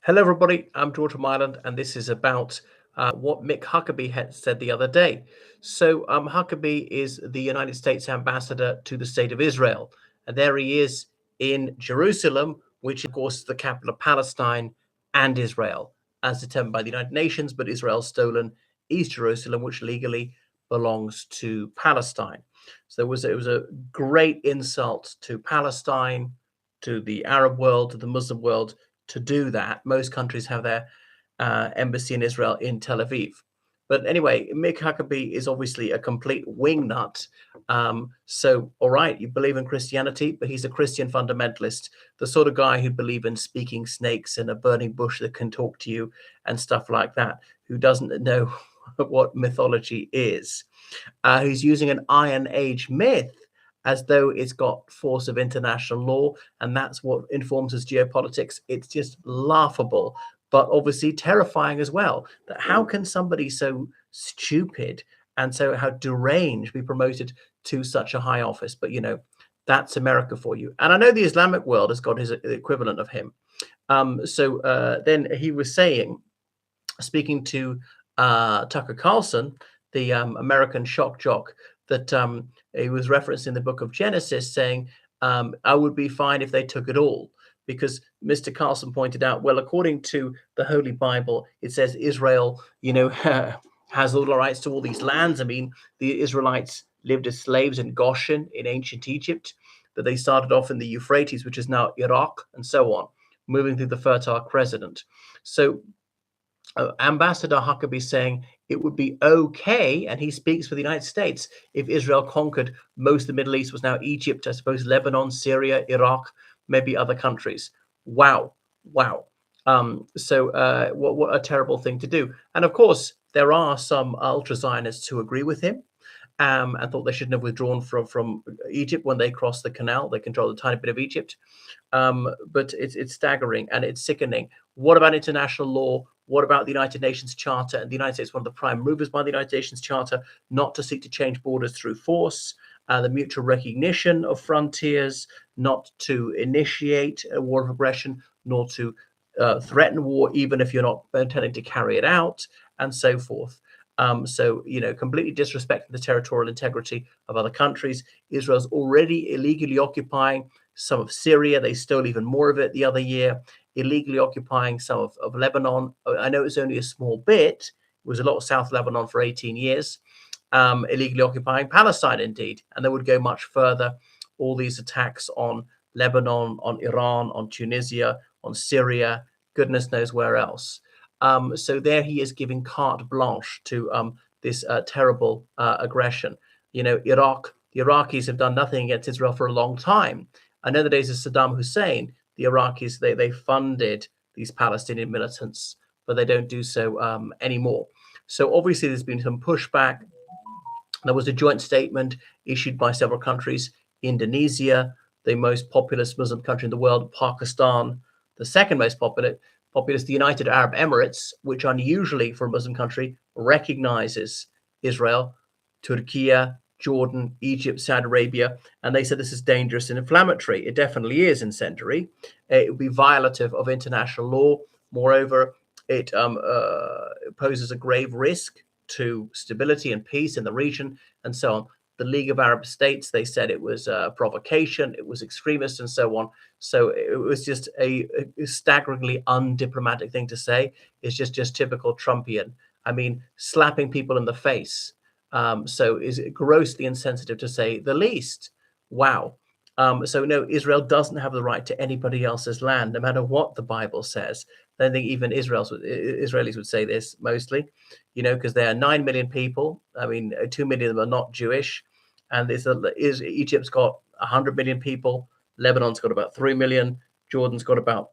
Hello, everybody. I'm George from Ireland, and this is about what Mick Huckabee had said the other day. Huckabee is the United States ambassador to the state of Israel, and there he is in Jerusalem, which, of course, is the capital of Palestine and Israel, as determined by the United Nations. But Israel's stolen East Jerusalem, which legally belongs to Palestine. So it was a great insult to Palestine, to the Arab world, to the Muslim world to do that. Most countries have their embassy in Israel in Tel Aviv. But anyway, Mick Huckabee is obviously a complete wingnut. All right, you believe in Christianity, but he's a Christian fundamentalist, the sort of guy who'd believe in speaking snakes and a burning bush that can talk to you and stuff like that, who doesn't know what mythology is. Who's using an Iron Age myth as though it's got force of international law, and that's what informs us geopolitics. It's just laughable, but obviously terrifying as well. That how can somebody so stupid and so how deranged be promoted to such a high office? But that's America for you. And I know the Islamic world has got his equivalent of him. Then he was saying, speaking to Tucker Carlson, the American shock jock, that he was referencing the book of Genesis, saying, I would be fine if they took it all. Because Mr. Carlson pointed out, well, according to the Holy Bible, it says Israel, has all the rights to all these lands. I mean, the Israelites lived as slaves in Goshen in ancient Egypt, that they started off in the Euphrates, which is now Iraq, and so on, moving through the Fertile Crescent. So Ambassador Huckabee saying it would be okay, and he speaks for the United States, if Israel conquered most of the Middle East, was now Egypt, I suppose, Lebanon, Syria, Iraq, maybe other countries. Wow. What a terrible thing to do. And of course, there are some ultra-Zionists who agree with him and thought they shouldn't have withdrawn from Egypt when they crossed the canal. They control a tiny bit of Egypt. But it's staggering and it's sickening. What about international law? What about the United Nations Charter? And the United States, one of the prime movers by the United Nations Charter, not to seek to change borders through force, the mutual recognition of frontiers, not to initiate a war of aggression, nor to threaten war, even if you're not intending to carry it out, and so forth. Completely disrespecting the territorial integrity of other countries. Israel's already illegally occupying some of Syria. They stole even more of it the other year, illegally occupying some of Lebanon. I know it's only a small bit. It was a lot of South Lebanon for 18 years, illegally occupying Palestine, indeed. And they would go much further. All these attacks on Lebanon, on Iran, on Tunisia, on Syria, goodness knows where else. So there he is giving carte blanche to this terrible aggression. Iraq, the Iraqis have done nothing against Israel for a long time. I know the days of Saddam Hussein, the Iraqis, they funded these Palestinian militants, but they don't do so anymore. So obviously there's been some pushback. There was a joint statement issued by several countries: Indonesia, the most populous Muslim country in the world; Pakistan, the second most populous, the United Arab Emirates, which unusually for a Muslim country recognizes Israel; Turkey, Jordan, Egypt, Saudi Arabia, and they said this is dangerous and inflammatory. It definitely is incendiary. It would be violative of international law. Moreover, it poses a grave risk to stability and peace in the region, and so on. The League of Arab States, they said it was a provocation, it was extremist, and so on. So it was just a staggeringly undiplomatic thing to say. It's just typical Trumpian. I mean, slapping people in the face. So is grossly insensitive, to say the least. Wow. No, Israel doesn't have the right to anybody else's land, no matter what the Bible says. I don't think even Israelis would say this, mostly, because there are 9 million people. I mean, 2 million of them are not Jewish. And Egypt's got 100 million people. Lebanon's got about 3 million. Jordan's got about,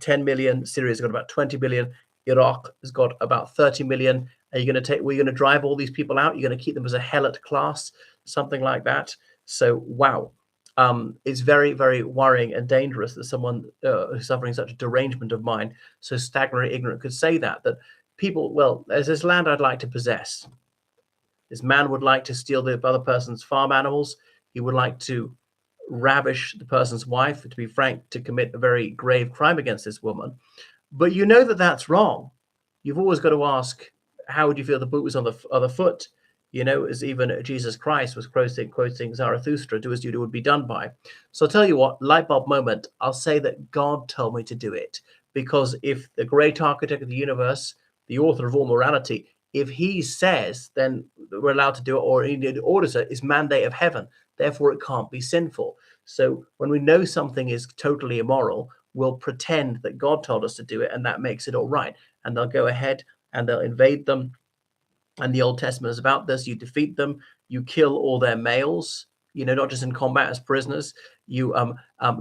10 million. Syria's got about 20 million. Iraq has got about 30 million. Are you going to drive all these people out? You're going to keep them as a helot class, something like that. So, wow. It's very, very worrying and dangerous that someone who's suffering such a derangement of mind, so staggeringly ignorant, could say that people, well, there's this land I'd like to possess. This man would like to steal the other person's farm animals. He would like to ravish the person's wife, to be frank, to commit a very grave crime against this woman. But you know that that's wrong. You've always got to ask, how would you feel the boot was on the other foot? You know, as even Jesus Christ was quoting Zarathustra, do as you do would be done by. So I'll tell you what, light bulb moment, I'll say that God told me to do it. Because if the great architect of the universe, the author of all morality, if he says, then we're allowed to do it, or indeed orders it, is mandate of heaven. Therefore, it can't be sinful. So when we know something is totally immoral, we'll pretend that God told us to do it, and that makes it all right. And they'll go ahead and they'll invade them. And the Old Testament is about this. You defeat them, you kill all their males, you know, not just in combat as prisoners. You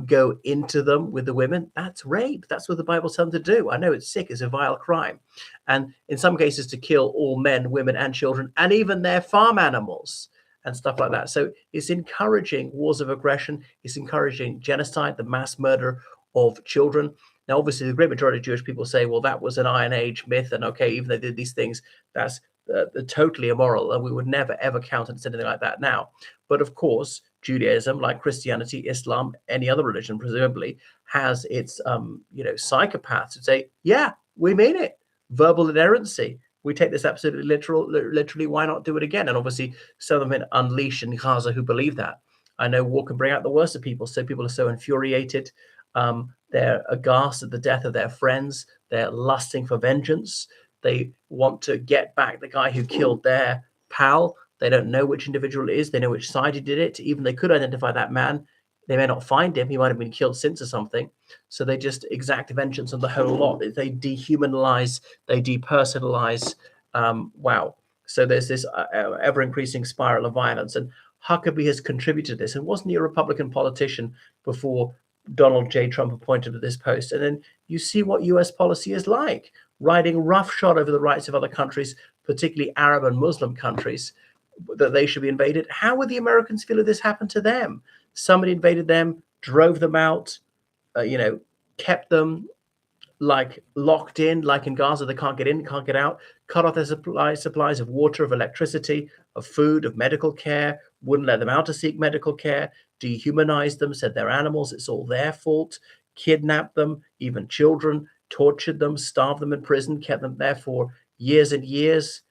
go into them with the women. That's rape. That's what the Bible tells them to do. I know it's sick, it's a vile crime. And in some cases, to kill all men, women, and children, and even their farm animals and stuff like that. So it's encouraging wars of aggression. It's encouraging genocide, the mass murder of children. Now, obviously, the great majority of Jewish people say, well, that was an Iron Age myth. And okay, even though they did these things, that's totally immoral. And we would never, ever countenance anything like that now. But of course, Judaism, like Christianity, Islam, any other religion, presumably, has its, psychopaths who say, yeah, we mean it. Verbal inerrancy. We take this absolutely literally. Why not do it again? And obviously, some of them unleash in Gaza who believe that. I know war can bring out the worst of people. So people are so infuriated. They're aghast at the death of their friends. They're lusting for vengeance. They want to get back the guy who killed their pal. They don't know which individual it is. They know which side he did it. Even they could identify that man. They may not find him. He might have been killed since or something. So they just exact vengeance on the whole lot. They dehumanize, they depersonalize. Wow. So there's this ever-increasing spiral of violence. And Huckabee has contributed to this. And wasn't he a Republican politician before Donald J. Trump appointed to this post? And then you see what U.S. policy is like, riding roughshod over the rights of other countries, particularly Arab and Muslim countries, that they should be invaded. How would the Americans feel if this happened to them? Somebody invaded them, drove them out, kept them like locked in, like in Gaza, they can't get in, can't get out, cut off their supplies of water, of electricity, of food, of medical care, wouldn't let them out to seek medical care, dehumanized them, said they're animals, it's all their fault, kidnapped them, even children, tortured them, starved them in prison, kept them there for years and years,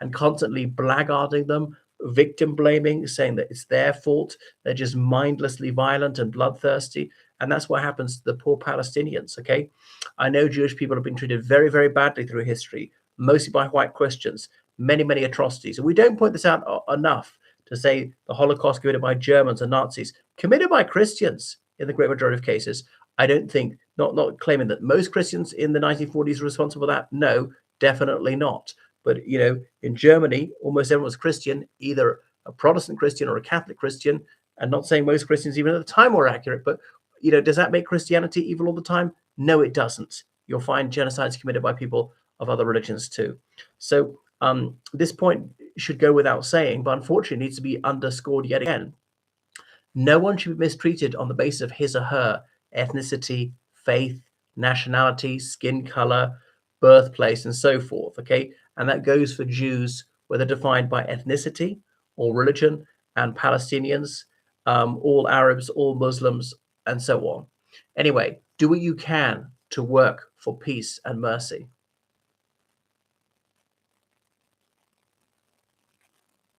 and constantly blackguarding them, victim blaming, saying that it's their fault. They're just mindlessly violent and bloodthirsty. And that's what happens to the poor Palestinians, okay? I know Jewish people have been treated very, very badly through history, mostly by white Christians, many, many atrocities. And we don't point this out enough to say the Holocaust committed by Germans and Nazis, committed by Christians in the great majority of cases. I don't think, not claiming that most Christians in the 1940s were responsible for that. No, definitely not. But, in Germany, almost everyone was Christian, either a Protestant Christian or a Catholic Christian. And not saying most Christians, even at the time, were accurate. But, does that make Christianity evil all the time? No, it doesn't. You'll find genocides committed by people of other religions too. So this point should go without saying, but unfortunately needs to be underscored yet again. No one should be mistreated on the basis of his or her ethnicity, faith, nationality, skin color, birthplace, and so forth, okay? And that goes for Jews, whether defined by ethnicity or religion, and Palestinians, all Arabs, all Muslims, and so on. Anyway, do what you can to work for peace and mercy.